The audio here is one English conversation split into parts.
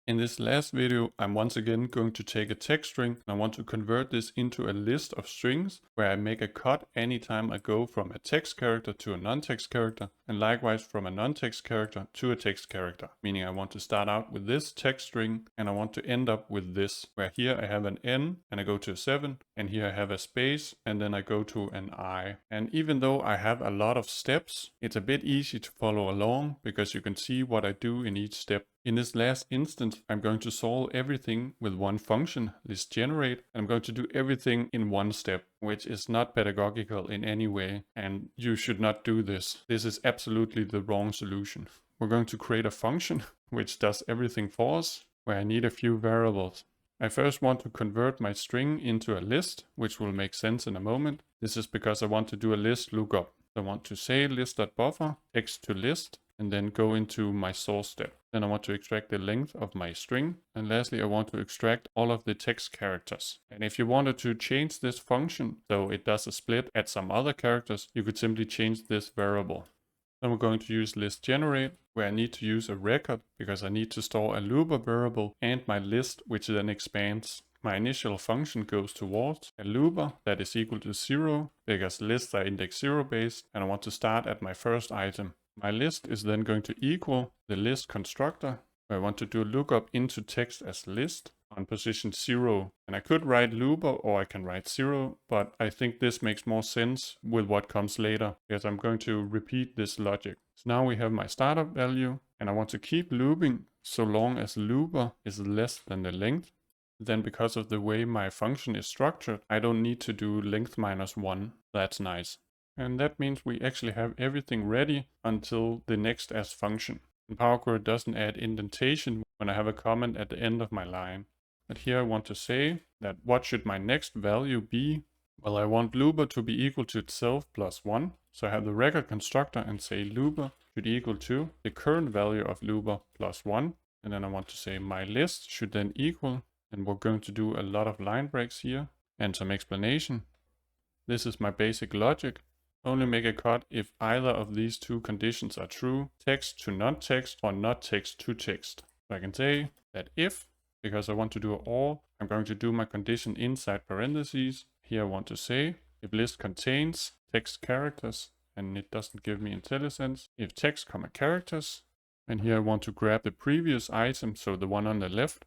In this last video, I'm once again going to take a text string and I want to convert this into a list of strings where I make a cut anytime I go from a text character to a non-text character, and likewise from a non-text character to a text character. Meaning I want to start out with this text string and I want to end up with this, where here I have an N and I go to a 7, and here I have a space and then I go to an I. And even though I have a lot of steps, it's a bit easy to follow along because you can see what I do in each step. In this last instance, I'm going to solve everything with one function, List.Generate, and I'm going to do everything in one step, which is not pedagogical in any way, and you should not do this. This is absolutely the wrong solution. We're going to create a function which does everything for us, where I need a few variables. I first want to convert my string into a list, which will make sense in a moment. This is because I want to do a list lookup. I want to say list.buffer, text to list, and then go into my source step. Then I want to extract the length of my string. And lastly, I want to extract all of the text characters. And if you wanted to change this function so it does a split at some other characters, you could simply change this variable. Then we're going to use List.Generate, where I need to use a record because I need to store a looper variable and my list, which then expands. My initial function goes towards a looper that is equal to 0 because lists are index 0 based, and I want to start at my first item. My list is then going to equal the list constructor, where I want to do a lookup into text as list on position 0. And I could write looper or I can write 0, but I think this makes more sense with what comes later, because I'm going to repeat this logic. So now we have my startup value, and I want to keep looping so long as looper is less than the length. Then because of the way my function is structured, I don't need to do length minus 1. That's nice. And that means we actually have everything ready until the next as function. And Power Query doesn't add indentation when I have a comment at the end of my line. But here I want to say that what should my next value be? Well, I want looper to be equal to itself plus 1. So I have the record constructor and say looper should equal to the current value of looper plus 1. And then I want to say my list should then equal, and we're going to do a lot of line breaks here and some explanation. This is my basic logic. Only make a cut if either of these two conditions are true, text to non-text or not text to text. So I can say that if, because I want to do or, I'm going to do my condition inside parentheses. Here I want to say if list contains text characters, and it doesn't give me IntelliSense, if text comma characters, and here I want to grab the previous item, so the one on the left.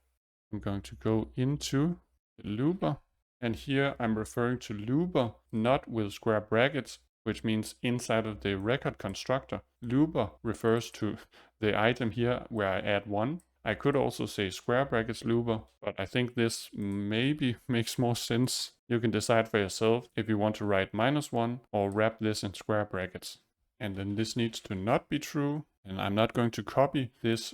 I'm going to go into the looper, and here I'm referring to looper not with square brackets, which means inside of the record constructor, looper refers to the item here where I add 1. I could also say square brackets looper, but I think this maybe makes more sense. You can decide for yourself if you want to write -1 or wrap this in square brackets. And then this needs to not be true. And I'm not going to copy this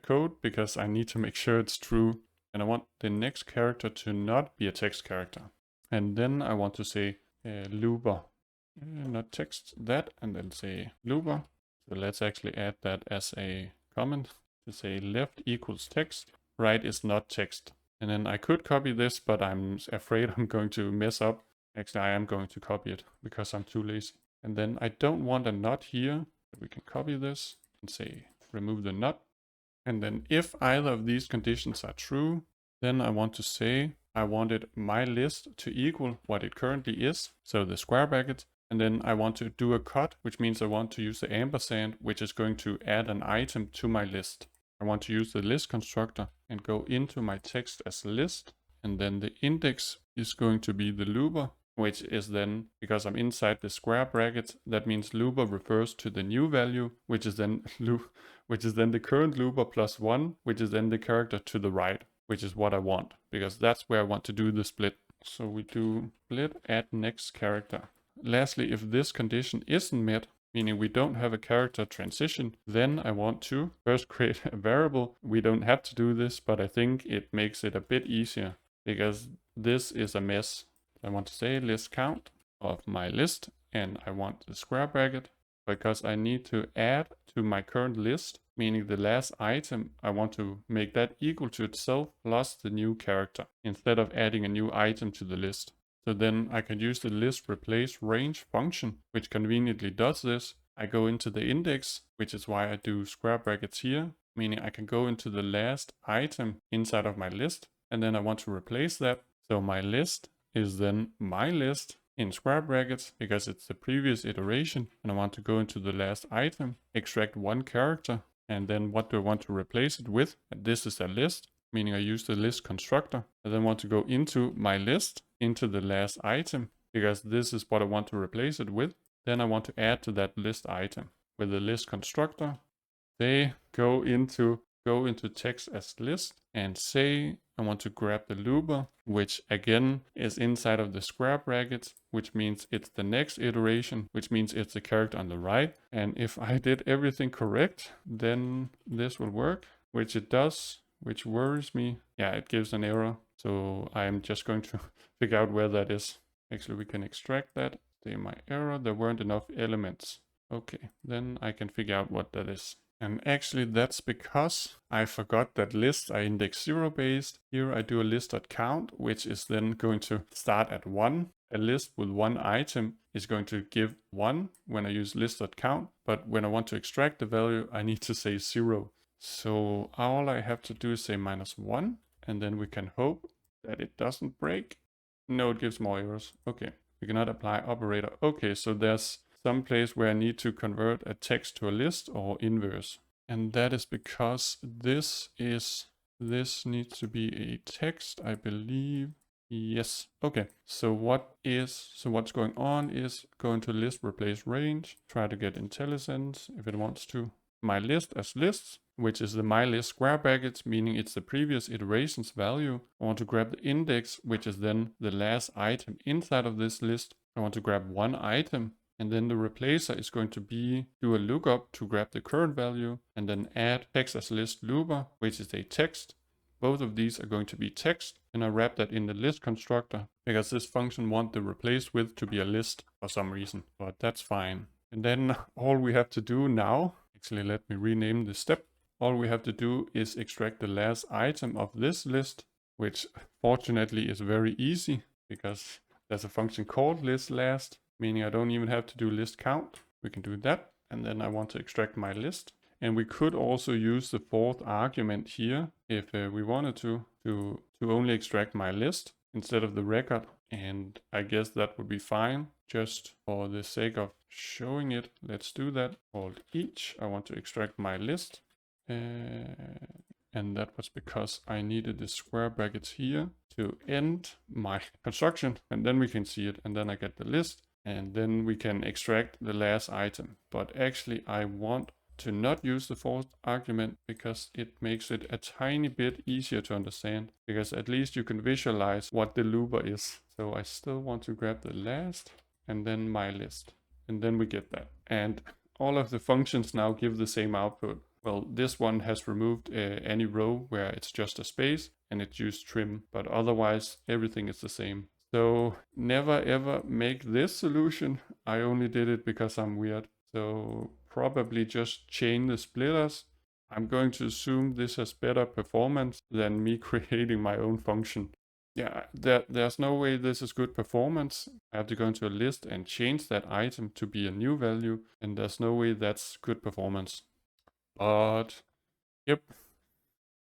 code because I need to make sure it's true. And I want the next character to not be a text character. And then I want to say looper. Not text that, and then say looper. So let's actually add that as a comment to say left equals text, right is not text. And then I could copy this, but I'm afraid I'm going to mess up. Actually, I am going to copy it because I'm too lazy. And then I don't want a not here. We can copy this and say remove the not. And then if either of these conditions are true, then I want to say I wanted my list to equal what it currently is, so the square bracket. And then I want to do a cut, which means I want to use the ampersand, which is going to add an item to my list. I want to use the list constructor and go into my text as list. And then the index is going to be the looper, which is then, because I'm inside the square bracket, that means looper refers to the new value, which is then the current looper plus 1, which is then the character to the right, which is what I want, because that's where I want to do the split. So we do split at next character. Lastly, if this condition isn't met, meaning we don't have a character transition, then I want to first create a variable. We don't have to do this, but I think it makes it a bit easier because this is a mess. I want to say list count of my list, and I want the square bracket because I need to add to my current list, meaning the last item, I want to make that equal to itself plus the new character instead of adding a new item to the list. So then I can use the list replace range function, which conveniently does this. I go into the index, which is why I do square brackets here, meaning I can go into the last item inside of my list, and then I want to replace that. So my list is then my list in square brackets because it's the previous iteration, and I want to go into the last item, extract one character, and then what do I want to replace it with? And this is a list, meaning I use the list constructor. I then want to go into my list, into the last item, because this is what I want to replace it with. Then I want to add to that list item with the list constructor. They go into text as list and say I want to grab the looper, which again is inside of the square brackets, which means it's the next iteration, which means it's the character on the right. And if I did everything correct, then this will work, which it does, which worries me. Yeah, it gives an error. So I'm just going to figure out where that is. Actually, we can extract that. Say my error, there weren't enough elements. Okay, then I can figure out what that is. And actually that's because I forgot that lists are index 0 based. Here I do a list.count, which is then going to start at 1. A list with one item is going to give 1 when I use list.count, but when I want to extract the value, I need to say 0. So all I have to do is say -1, and then we can hope that it doesn't break. No, it gives more errors. Okay, we cannot apply operator. Okay, so there's some place where I need to convert a text to a list or inverse. And that is because this needs to be a text, I believe. Yes. Okay. So what's going on is go into list, replace range, try to get intelligence if it wants to. My list as lists, which is the my list square brackets, meaning it's the previous iteration's value. I want to grab the index, which is then the last item inside of this list. I want to grab one item, and then the replacer is going to do a lookup to grab the current value, and then add text as list looper, which is a text. Both of these are going to be text, and I wrap that in the list constructor because this function wants the replace with to be a list for some reason, but that's fine. And then all we have to do now, actually let me rename this step. All we have to do is extract the last item of this list, which fortunately is very easy because there's a function called list_last, meaning I don't even have to do list count. We can do that, and then I want to extract my list. And we could also use the fourth argument here if we wanted to only extract my list instead of the record. And I guess that would be fine. Just for the sake of showing it, let's do that. Called each. I want to extract my list. And that was because I needed the square brackets here to end my construction. And then we can see it. And then I get the list. And then we can extract the last item. But actually I want to not use the fourth argument because it makes it a tiny bit easier to understand, because at least you can visualize what the looper is. So I still want to grab the last and then my list, and then we get that. And all of the functions now give the same output. Well, this one has removed any row where it's just a space, and it's used trim, but otherwise everything is the same. So never ever make this solution. I only did it because I'm weird. So probably just chain the splitters. I'm going to assume this has better performance than me creating my own function. Yeah, there's no way this is good performance. I have to go into a list and change that item to be a new value, and there's no way that's good performance. But yep,